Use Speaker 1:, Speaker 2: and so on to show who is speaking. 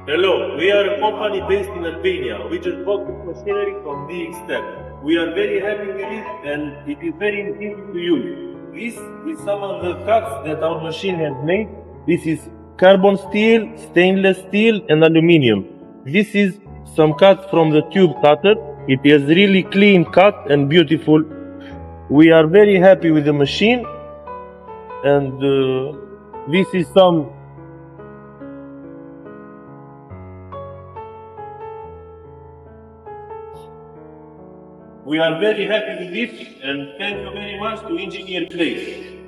Speaker 1: Hello, we are a company based in Albania. We just bought this machinery from DXTech. We are very happy with it and it is very easy to use. This is some of the cuts that our machine has made. This is carbon steel, stainless steel and aluminium. This is some cuts from the tube cutter. It is really clean cut and beautiful. We are very happy with the machine and this is some We are very happy with this and thank you very much to Engineer Place.